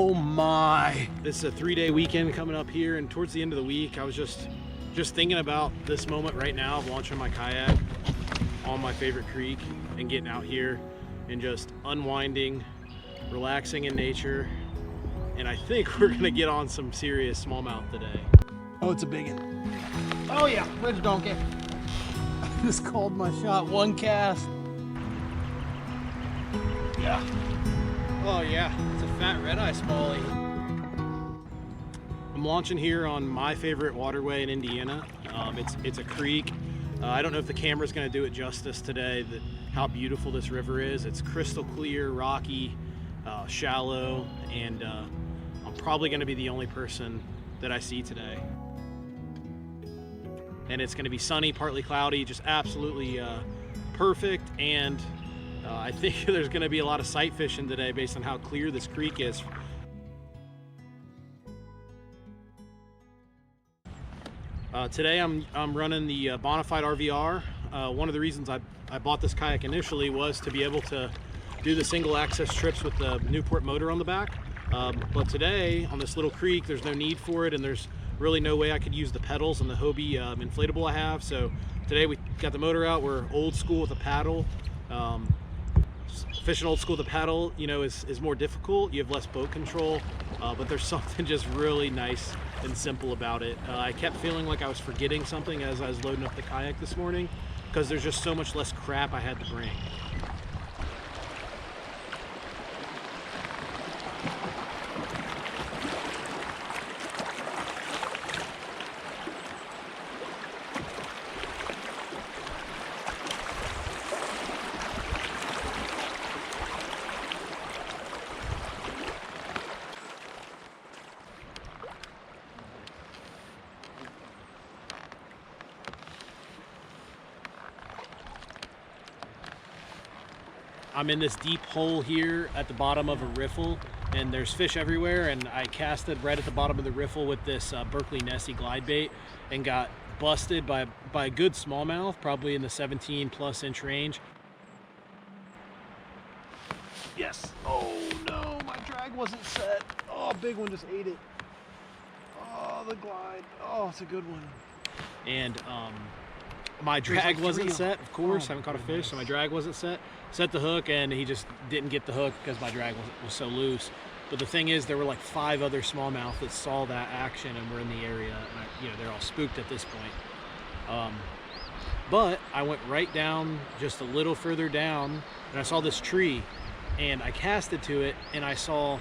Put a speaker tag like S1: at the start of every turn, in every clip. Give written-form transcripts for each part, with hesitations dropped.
S1: Oh my. This is a 3-day weekend coming up here, and towards the end of the week, I was just thinking about this moment right now of launching my kayak on my favorite creek and getting out here and just unwinding, relaxing in nature. And I think we're gonna get on some serious smallmouth today. Oh, it's a big one. Oh yeah, ridge donkey. I just called my shot, 1 cast. Yeah. Oh yeah, it's a fat red-eye smallie. I'm launching here on my favorite waterway in Indiana. It's a creek. I don't know if the camera's gonna do it justice today, how beautiful this river is. It's crystal clear, rocky, shallow, and I'm probably gonna be the only person that I see today. And it's gonna be sunny, partly cloudy, just absolutely perfect. And I think there's gonna be a lot of sight fishing today based on how clear this creek is. Today I'm running the Bonafide RVR. One of the reasons I bought this kayak initially was to be able to do the single access trips with the Newport motor on the back. But today on this little creek, there's no need for it, and there's really no way I could use the pedals and the Hobie inflatable I have. So today we got the motor out. We're old school with a paddle. Fishing old school with a paddle, you know, is more difficult. You have less boat control, but there's something just really nice and simple about it. I kept feeling like I was forgetting something as I was loading up the kayak this morning, because there's just so much less crap I had to bring. I'm in this deep hole here at the bottom of a riffle, and there's fish everywhere, and I casted right at the bottom of the riffle with this Berkley Nessie glide bait and got busted by a good smallmouth, probably in the 17+ inch range. Yes. Oh no, my drag wasn't set. Oh, big one just ate it. Oh, the glide. Oh, it's a good one. And my drag wasn't set, of course. I haven't caught a fish, so my drag wasn't set. Set the hook, and he just didn't get the hook because my drag was so loose. But the thing is, there were like 5 other smallmouth that saw that action and were in the area, and they're all spooked at this point. But I went right down, just a little further down, and I saw this tree, and I casted to it, and I saw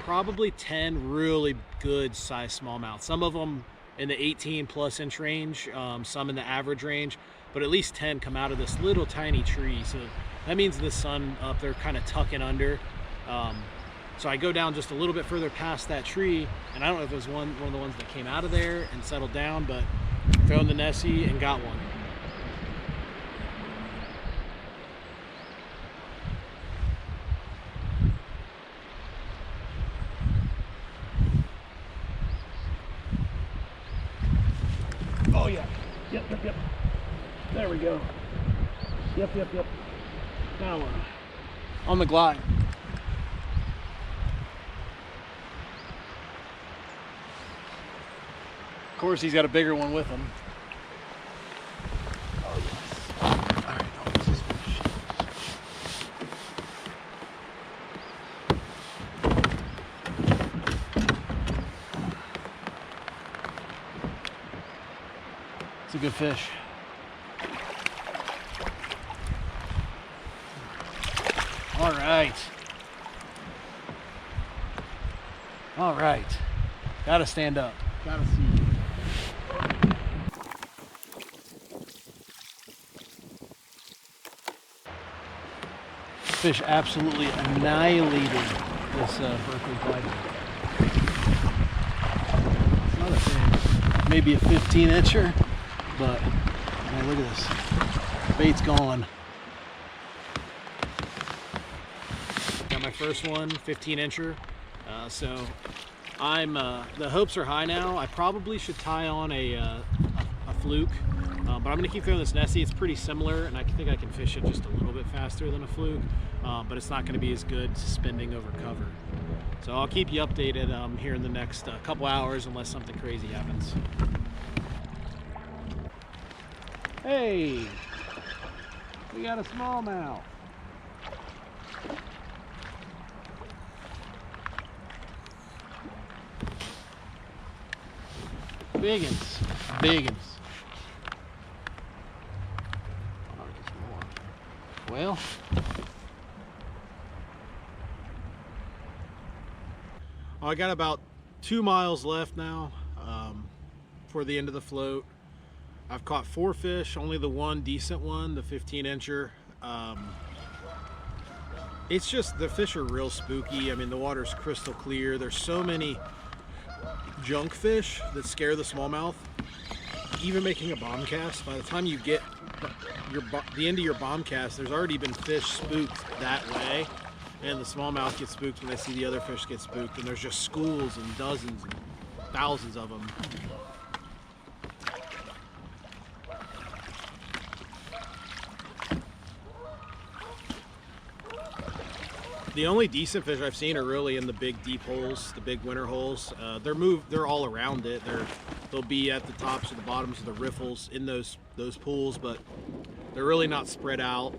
S1: probably 10 really good sized smallmouth. Some of them in the 18+ inch range, some in the average range, but at least 10 come out of this little tiny tree. So that means the sun up there kind of tucking under. So I go down just a little bit further past that tree, and I don't know if it was one of the ones that came out of there and settled down, but thrown the Nessie and got one. Oh yeah, yep. There we go. Yep. Now we're on the glide. Of course, he's got a bigger one with him. Oh yes. All right, oh, this is fish. It's a good fish. All right. Gotta stand up. Gotta see. Fish absolutely annihilated this Berkley glide. It's not a big, maybe a 15-incher, but man, look at this. Bait's gone. Got my first one, 15-incher. So I'm the hopes are high now. I probably should tie on a fluke, but I'm gonna keep throwing this Nessie. It's pretty similar, and I think I can fish it just a little bit faster than a fluke, but it's not gonna be as good suspending over cover. So I'll keep you updated here in the next couple hours unless something crazy happens. Hey, we got a smallmouth. Biggins, biggins. Oh, there's more. Well, I got about 2 miles left now for the end of the float. I've caught 4 fish, only the one decent one, the 15-incher. It's just, the fish are real spooky. I mean, the water's crystal clear. There's so many junk fish that scare the smallmouth. Even making a bomb cast, by the time you get the end of your bomb cast, there's already been fish spooked that way, and the smallmouth gets spooked when they see the other fish get spooked, and there's just schools and dozens and thousands of them. The only decent fish I've seen are really in the big deep holes, the big winter holes. They're all around it. They'll be at the tops or the bottoms of the riffles in those pools, but they're really not spread out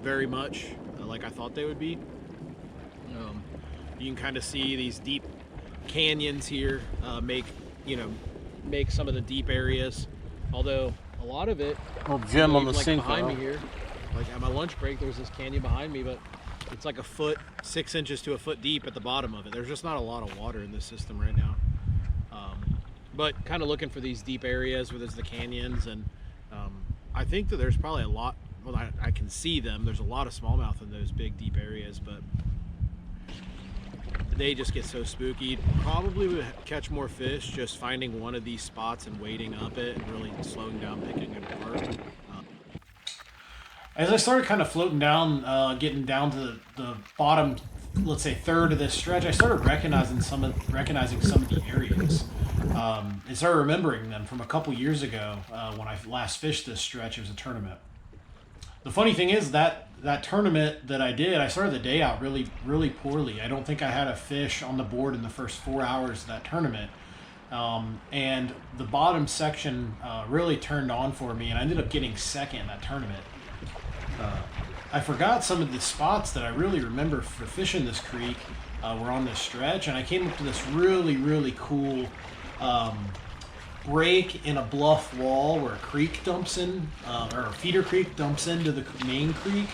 S1: very much like I thought they would be. You can kind of see these deep canyons here make some of the deep areas. Although a lot of it,
S2: gem on the
S1: like
S2: sink
S1: behind me here, like at my lunch break, there's this canyon behind me, but it's like a foot, 6 inches to a foot deep at the bottom of it. There's just not a lot of water in this system right now. But kind of looking for these deep areas where there's the canyons, and I think that there's probably a lot, well, I can see them. There's a lot of smallmouth in those big deep areas, but they just get so spooky. Probably would catch more fish just finding one of these spots and wading up it and really slowing down, picking it apart. As I started kind of floating down, getting down to the bottom, let's say third of this stretch, I started recognizing some of the areas. And started remembering them from a couple years ago when I last fished this stretch. It was a tournament. The funny thing is that tournament that I did, I started the day out really, really poorly. I don't think I had a fish on the board in the first 4 hours of that tournament. And the bottom section really turned on for me, and I ended up getting second in that tournament. I forgot some of the spots that I really remember for fishing this creek were on this stretch, and I came up to this really, really cool break in a bluff wall where a creek dumps in, or a feeder creek dumps into the main creek.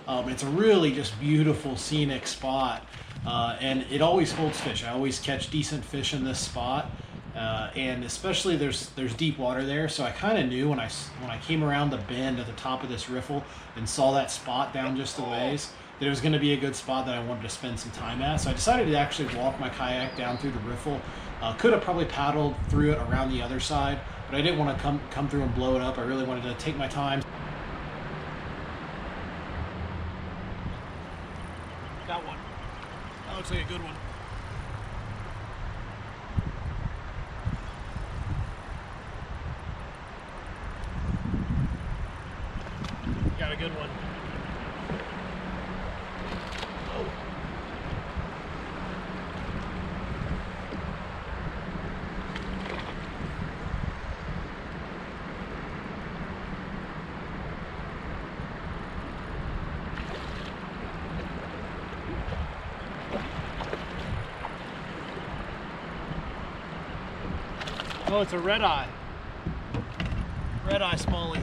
S1: It's a really just beautiful scenic spot, and it always holds fish. I always catch decent fish in this spot. And especially there's deep water there, so I kind of knew when I came around the bend at the top of this riffle and saw that spot down just a ways that it was going to be a good spot that I wanted to spend some time at. So I decided to actually walk my kayak down through the riffle. Could have probably paddled through it around the other side, but I didn't want to come through and blow it up. I really wanted to take my time. Got one. That looks like a good one. Got a good one. Oh, it's a red-eye. Red-eye smallie.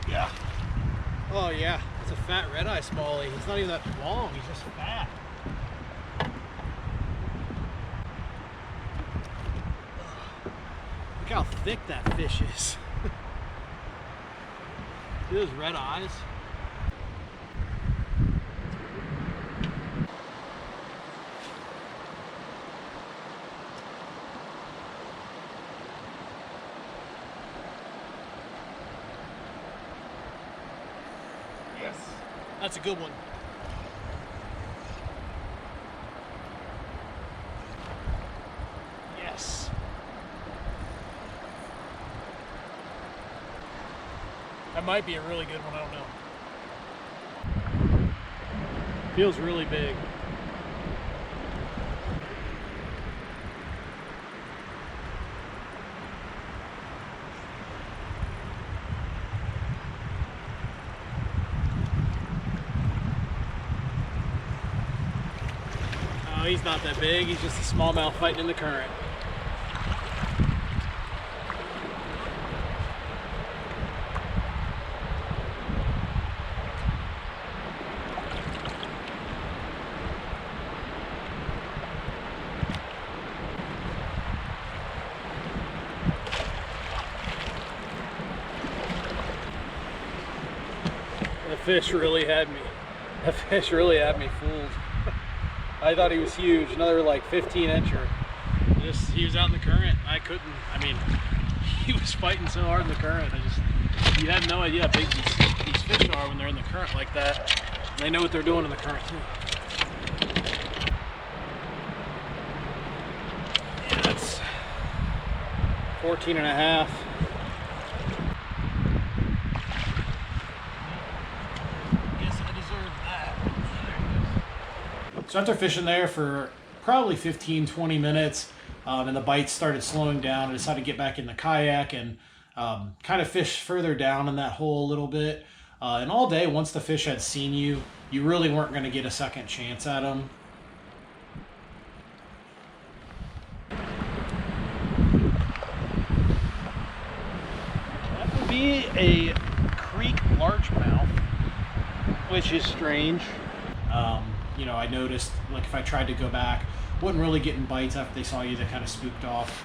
S1: Yeah. Oh yeah, it's a fat red-eye smallie. He's not even that long, he's just fat. Look how thick that fish is. See those red eyes? Yes. That's a good one. Yes. That might be a really good one, I don't know. Feels really big. Oh, he's not that big, he's just a smallmouth fighting in the current. The fish really had me. The fish really had me fooled. I thought he was huge, another like 15-incher. He was out in the current. I couldn't. I mean, he was fighting so hard in the current. You have no idea how big these fish are when they're in the current like that. And they know what they're doing in the current too. Yeah, that's 14 and a half. So after fishing there for probably 15-20 minutes, and the bites started slowing down, I decided to get back in the kayak and kind of fish further down in that hole a little bit. And all day, once the fish had seen you, you really weren't going to get a second chance at them. That would be a creek largemouth, which is strange. You know, I noticed, like, if I tried to go back, wasn't really getting bites after they saw you. They kind of spooked off.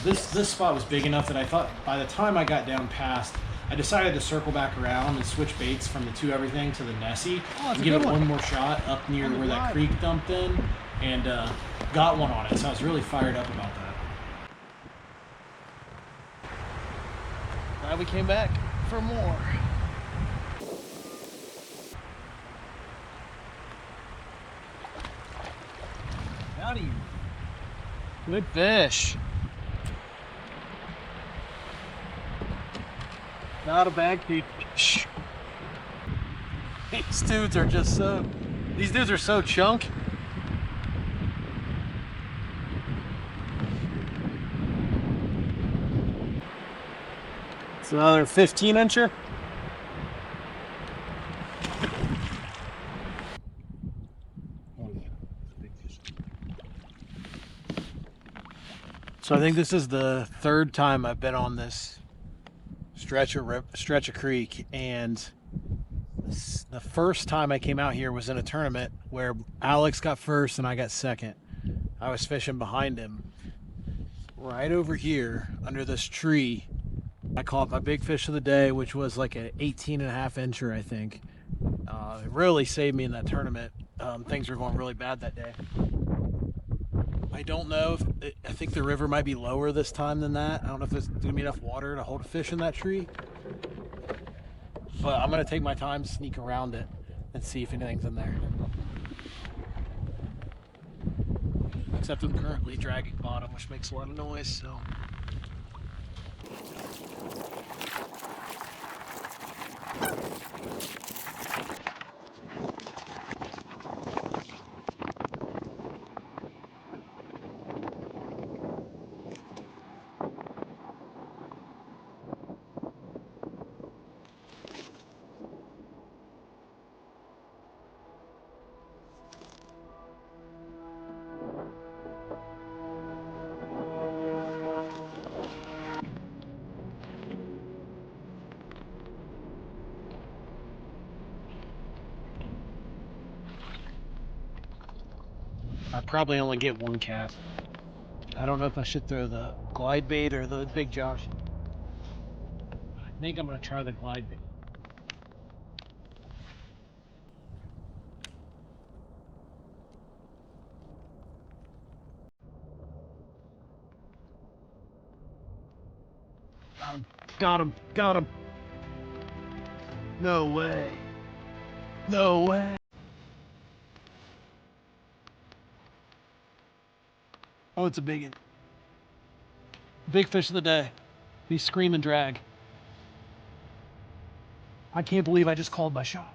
S1: This spot was big enough that I thought by the time I got down past, I decided to circle back around and switch baits from the two everything to the Nessie and give it one more shot up near where that creek dumped in, and got one on it. So I was really fired up about that. Glad we came back for more. Howdy. Good fish. Not a bad fish. These dudes are just so, these dudes are so chunky. It's another 15-incher. So I think this is the third time I've been on this stretch of creek, and the first time I came out here was in a tournament where Alex got first and I got second. I was fishing behind him. Right over here under this tree, I caught my big fish of the day, which was like an 18.5-incher, I think. It really saved me in that tournament. Things were going really bad that day. I don't know if I think the river might be lower this time than that. I don't know if there's gonna be enough water to hold a fish in that tree, but I'm gonna take my time, sneak around it, and see if anything's in there. Except I'm currently dragging bottom, which makes a lot of noise. So. I probably only get one cast. I don't know if I should throw the glide bait or the big Josh. I think I'm going to try the glide bait. Got him. Got him. No way. No way. Oh, it's a big one. Big fish of the day. He's screaming drag. I can't believe I just called my shot.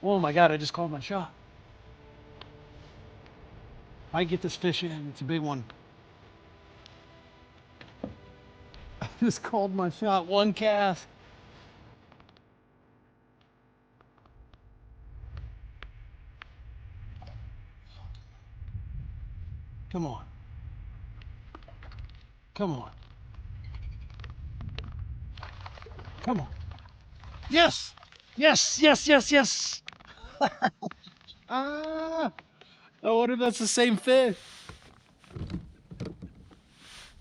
S1: Oh my God, I just called my shot. I get this fish in, it's a big one. I just called my shot, one cast. Come on. Come on. Come on. Yes! Yes, yes, yes, yes! Ah! I wonder if that's the same fish.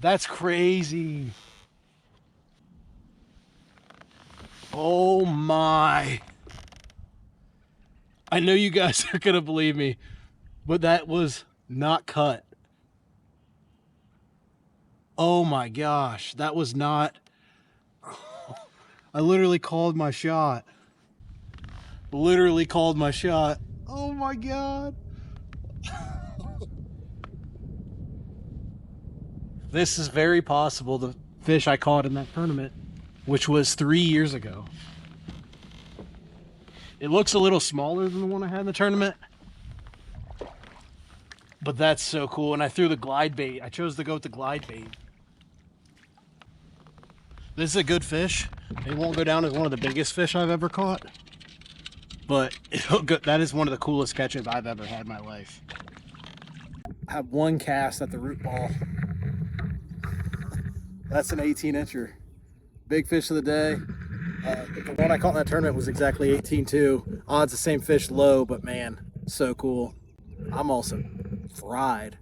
S1: That's crazy. Oh my. I know you guys are gonna believe me, but that was not cut. Oh my gosh, that was not. I literally called my shot. Literally called my shot. Oh my God. This is very possible the fish I caught in that tournament, which was 3 years ago. It looks a little smaller than the one I had in the tournament, but that's so cool. And I threw the glide bait. I chose to go with the glide bait. This is a good fish. It won't go down as one of the biggest fish I've ever caught, but that is one of the coolest catches I've ever had in my life. I have one cast at the root ball. That's an 18-incher. Big fish of the day. The one I caught in that tournament was exactly 18.2. Odds the same fish low, but man, so cool. I'm also fried.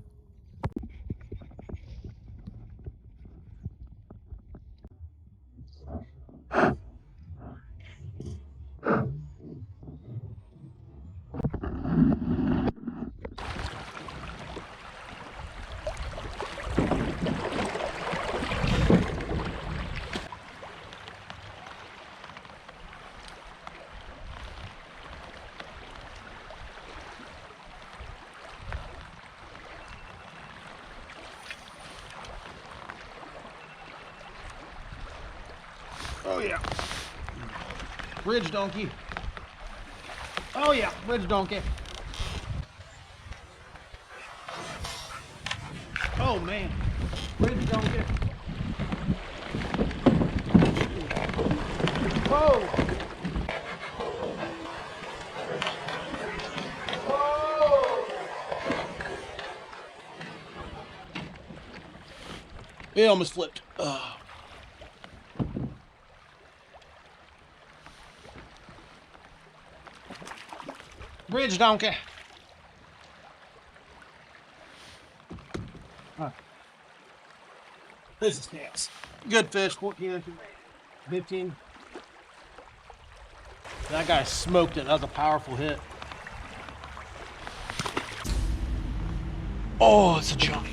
S1: Oh yeah. Bridge donkey. Oh yeah, bridge donkey. Oh man, bridge donkey. Whoa. Whoa. It almost flipped. Oh. Bridge donkey. This is snaps. Good fish, 14 inches, 15. That guy smoked it. That was a powerful hit. Oh, it's a chunk.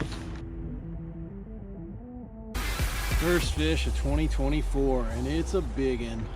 S1: First fish of 2024, and it's a big one.